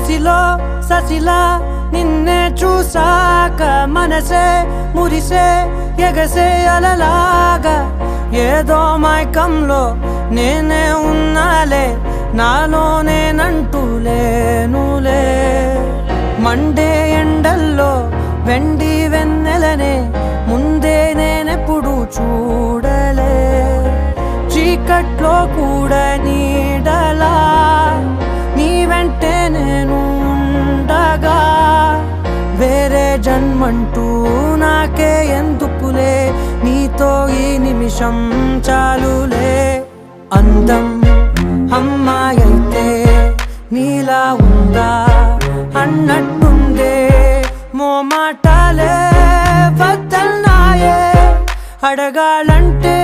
కసిలో ససిలా నిన్నే చూసాక మనసే మురిసే ఎగసే అలలాగా ఏదో మైకంలో నేనే ఉన్నాలే నాలోనేనంటూ లేనులే మండే ఎండల్లో వెండి వెన్నెలనే ముందే నేనెప్పుడు చూడలే చీకట్లో కూడా నీడలా నీ వెంటే నేను ఉండగా వేరే జన్మంటూ నాకే ఎందుకులే నీతో ఈ నిమిషం చాలులే అందం అమ్మాయైతే నీలా ఉందా అన్నట్టుందే మోమాటాలే వద్దన్నాయే అడగాలంటే